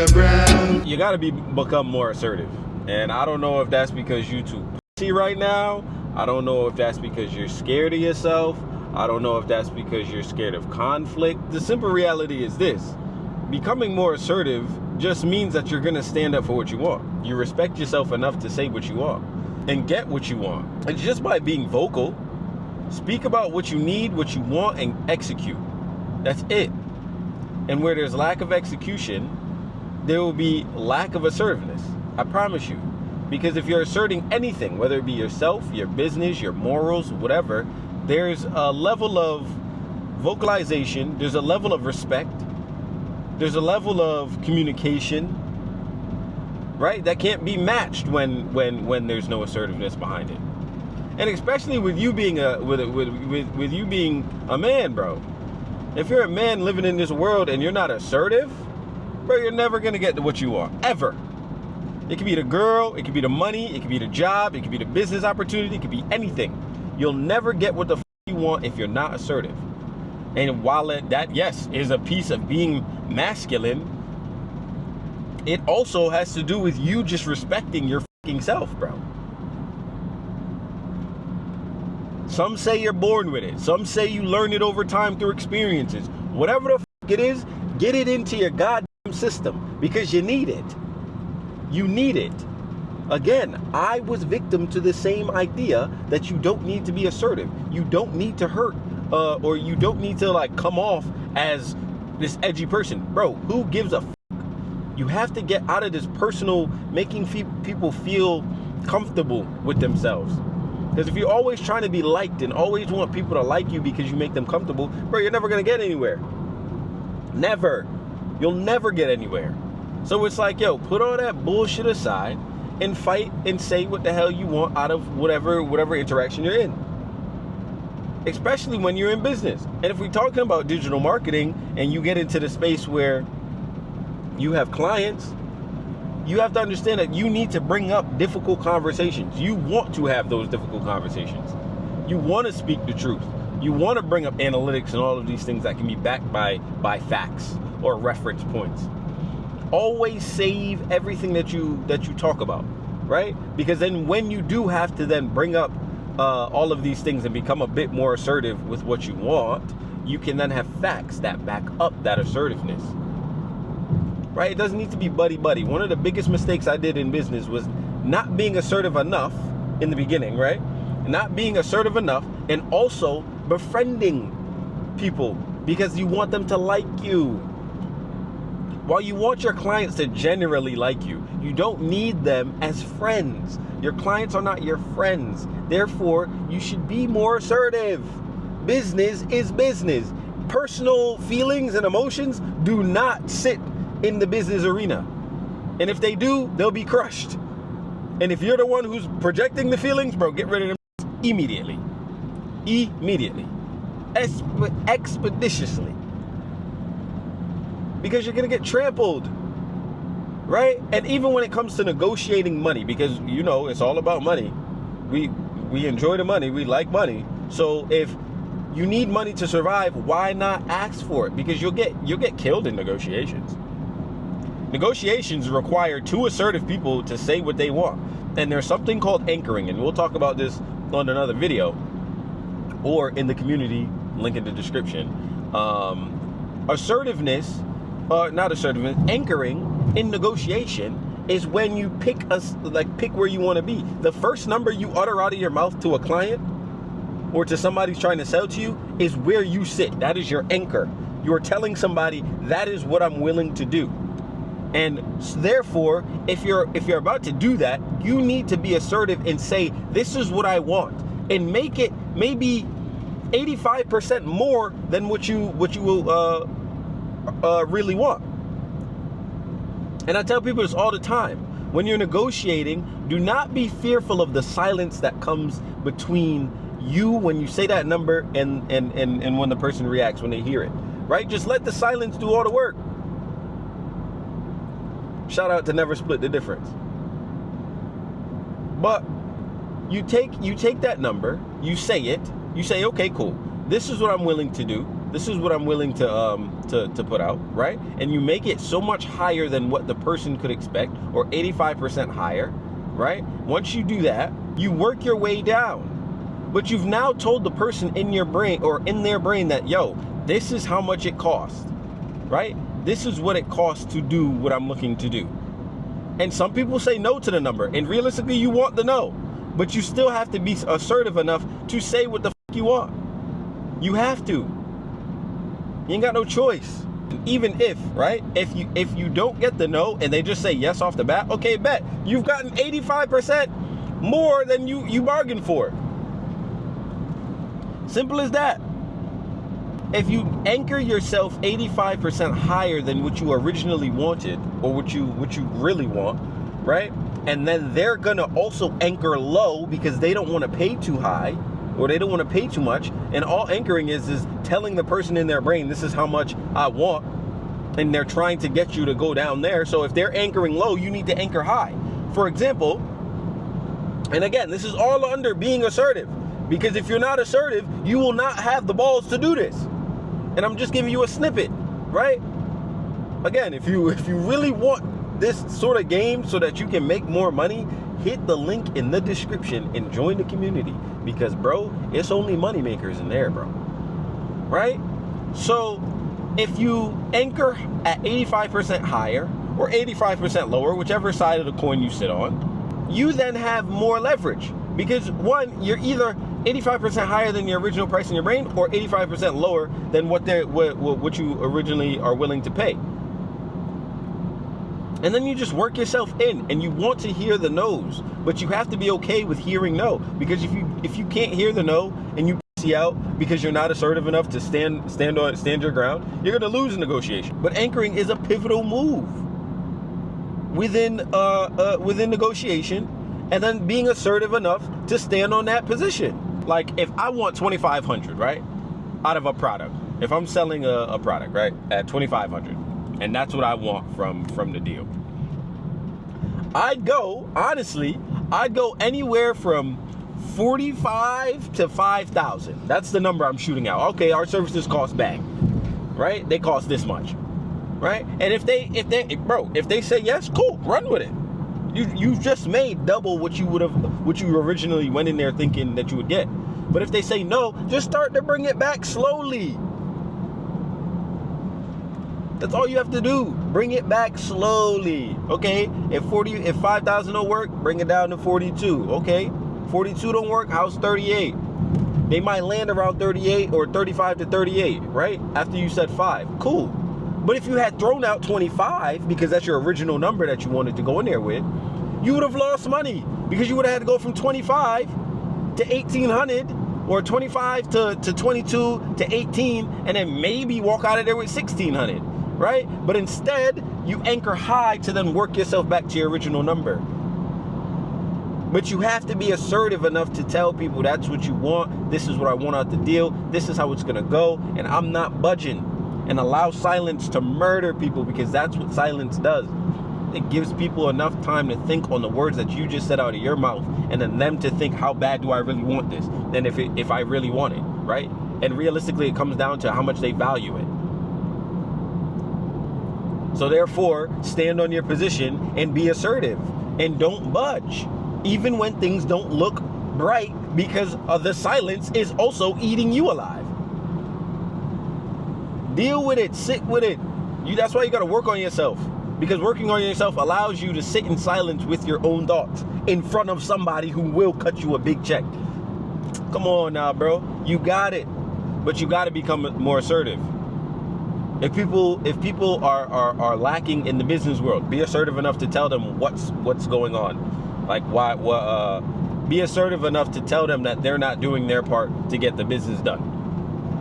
the ground. You gotta become more assertive. And I don't know if that's because you too pussy right now. I don't know if that's because you're scared of yourself. I don't know if that's because you're scared of conflict. The simple reality is this. Becoming more assertive just means that you're gonna stand up for what you want. You respect yourself enough to say what you want and get what you want. And just by being vocal, speak about what you need, what you want, and execute. That's it. And where there's lack of execution, there will be lack of assertiveness. I promise you. Because if you're asserting anything, whether it be yourself, your business, your morals, whatever, there's a level of vocalization, there's a level of respect, there's a level of communication, right? That can't be matched when there's no assertiveness behind it. And especially with you being with you being a man, bro. If you're a man living in this world and you're not assertive, bro, you're never gonna get to what you want, ever. It could be the girl, it could be the money, it could be the job, it could be the business opportunity, it could be anything. You'll never get what the f you want if you're not assertive. And while that, yes, is a piece of being masculine, it also has to do with you just respecting your fucking self, bro. Some say you're born with it. Some say you learn it over time through experiences. Whatever the f it is, get it into your goddamn system because you need it. You need it. Again, I was victim to the same idea that you don't need to be assertive. You don't need to hurt, or you don't need to like come off as this edgy person. Bro, who gives a f? You have to get out of this personal making people feel comfortable with themselves. Because if you're always trying to be liked and always want people to like you because you make them comfortable, bro, you're never going to get anywhere. Never. You'll never get anywhere. So it's like, yo, put all that bullshit aside and fight and say what the hell you want out of whatever interaction you're in. Especially when you're in business. And if we're talking about digital marketing and you get into the space where you have clients, you have to understand that you need to bring up difficult conversations. You want to have those difficult conversations. You want to speak the truth. You want to bring up analytics and all of these things that can be backed by facts or reference points. Always save everything that you talk about, right? Because then when you do have to then bring up all of these things and become a bit more assertive with what you want, you can then have facts that back up that assertiveness. Right? It doesn't need to be buddy-buddy. One of the biggest mistakes I did in business was not being assertive enough in the beginning, right? Not being assertive enough and also befriending people because you want them to like you. While you want your clients to generally like you, you don't need them as friends. Your clients are not your friends. Therefore, you should be more assertive. Business is business. Personal feelings and emotions do not sit in the business arena. And if they do, they'll be crushed. And if you're the one who's projecting the feelings, bro, get rid of them immediately. Immediately. Expeditiously. Because you're gonna get trampled. Right? And even when it comes to negotiating money, because you know it's all about money. We enjoy the money, we like money. So if you need money to survive, why not ask for it? Because you'll get killed in negotiations. Negotiations require two assertive people to say what they want. And there's something called anchoring, and we'll talk about this on another video or in the community, link in the description. Assertiveness, not assertiveness, anchoring in negotiation is when you pick where you want to be. The first number you utter out of your mouth to a client or to somebody who's trying to sell to you is where you sit. That is your anchor. You're telling somebody that is what I'm willing to do. And therefore, if you're about to do that, you need to be assertive and say, this is what I want, and make it maybe 85% more than what you will really want. And I tell people this all the time. When you're negotiating, do not be fearful of the silence that comes between you when you say that number and when the person reacts, when they hear it, right? Just let the silence do all the work. Shout out to Never Split the Difference. But you take that number, you say it, you say, okay, cool. This is what I'm willing to do. This is what I'm willing to put out, right? And you make it so much higher than what the person could expect, or 85% higher, right? Once you do that, you work your way down. But you've now told the person in your brain, or in their brain, that, yo, this is how much it costs, right? This is what it costs to do what I'm looking to do. And some people say no to the number, and realistically you want the no, but you still have to be assertive enough to say what the f you want. You have to. You ain't got no choice. Even if, right, if you don't get the no and they just say yes off the bat, okay, bet. You've gotten 85% more than you bargained for. Simple as that. If you anchor yourself 85% higher than what you originally wanted, or what you really want, right? And then they're gonna also anchor low because they don't want to pay too high, or they don't want to pay too much. And all anchoring is telling the person in their brain, this is how much I want, and they're trying to get you to go down there. So if they're anchoring low, you need to anchor high. For example, and again, this is all under being assertive, because if you're not assertive, you will not have the balls to do this. And I'm just giving you a snippet, right? Again, if you really want this sort of game so that you can make more money, hit the link in the description and join the community, because bro, it's only money makers in there, bro. Right? So if you anchor at 85% higher or 85% lower, whichever side of the coin you sit on, you then have more leverage, because one, you're either 85% higher than your original price in your brain, or 85% lower than what you originally are willing to pay. And then you just work yourself in, and you want to hear the no's, but you have to be okay with hearing no, because if you can't hear the no and you see out because you're not assertive enough to stand your ground, you're going to lose a negotiation. But anchoring is a pivotal move within negotiation, and then being assertive enough to stand on that position. Like if I want 2,500, right, out of a product, if I'm selling a product, right, at 2,500, and that's what I want from the deal, I'd go anywhere from 45 to 5,000. That's the number I'm shooting out. Okay, our services cost bang, right? They cost this much, right? And if they say yes, cool, run with it. You just made double what you originally went in there thinking that you would get. But if they say no, just start to bring it back slowly. That's all you have to do. Bring it back slowly. Okay? If 5,000 don't work, bring it down to 42. Okay? 42 don't work, how's 38? They might land around 38 or 35 to 38, right? After you said 5. Cool. But if you had thrown out 25, because that's your original number that you wanted to go in there with, you would have lost money, because you would have had to go from 25 to 1,800, or 25 to 22 to 18, and then maybe walk out of there with 1,600, right? But instead, you anchor high to then work yourself back to your original number. But you have to be assertive enough to tell people that's what you want, this is what I want out the deal, this is how it's gonna go, and I'm not budging. And allow silence to murder people, because that's what silence does. It gives people enough time to think on the words that you just said out of your mouth, and then them to think, how bad do I really want this? Then if I really want it, right? And realistically, it comes down to how much they value it. So therefore, stand on your position and be assertive, and don't budge, even when things don't look bright, because the silence is also eating you alive. Deal with it, sit with it. That's why you gotta work on yourself, because working on yourself allows you to sit in silence with your own thoughts in front of somebody who will cut you a big check. Come on now, bro. You got it. But you gotta become more assertive. If people are lacking in the business world, be assertive enough to tell them what's going on. Like be assertive enough to tell them that they're not doing their part to get the business done.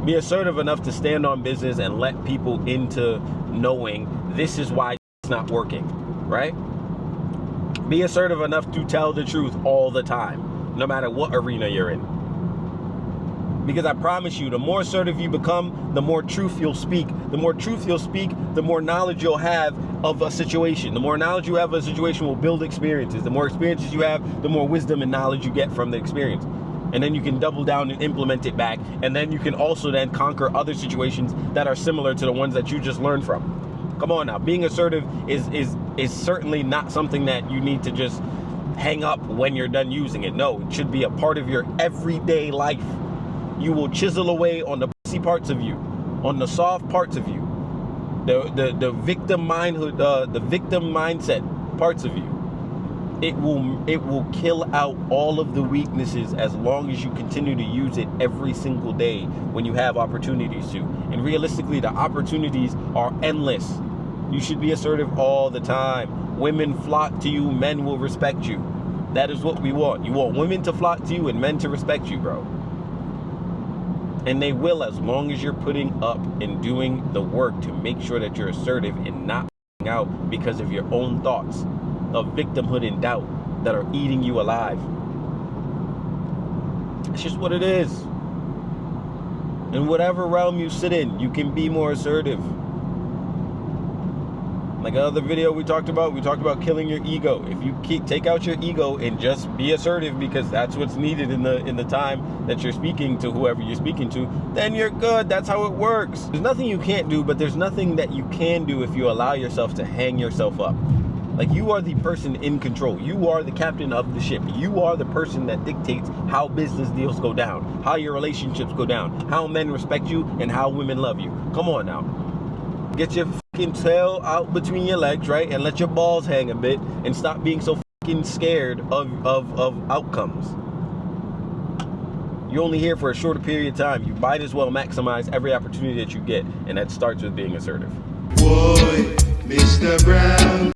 Be assertive enough to stand on business and let people into knowing this is why it's not working, right? Be assertive enough to tell the truth all the time, no matter what arena you're in. Because I promise you, the more assertive you become, the more truth you'll speak. The more truth you'll speak, the more knowledge you'll have of a situation. The more knowledge you have of a situation will build experiences. The more experiences you have, the more wisdom and knowledge you get from the experience. And then you can double down and implement it back. And then you can also then conquer other situations that are similar to the ones that you just learned from. Come on now. Being assertive is certainly not something that you need to just hang up when you're done using it. No, it should be a part of your everyday life. You will chisel away on the pussy parts of you, on the soft parts of you, the victim mindhood, the victim mindset parts of you. It will kill out all of the weaknesses as long as you continue to use it every single day when you have opportunities to. And realistically, the opportunities are endless. You should be assertive all the time. Women flock to you, men will respect you. That is what we want. You want women to flock to you and men to respect you, bro. And they will, as long as you're putting up and doing the work to make sure that you're assertive and not out because of your own thoughts of victimhood and doubt that are eating you alive. It's just what it is. In whatever realm you sit in, you can be more assertive. Like another video we talked about killing your ego. If you take out your ego and just be assertive, because that's what's needed in the time that you're speaking to whoever you're speaking to, then you're good. That's how it works. There's nothing you can't do, but there's nothing that you can do if you allow yourself to hang yourself up. Like, you are the person in control. You are the captain of the ship. You are the person that dictates how business deals go down, how your relationships go down, how men respect you, and how women love you. Come on now. Get your fucking tail out between your legs, right? And let your balls hang a bit and stop being so fucking scared of outcomes. You're only here for a shorter period of time. You might as well maximize every opportunity that you get. And that starts with being assertive. Boy, Mr. Brown.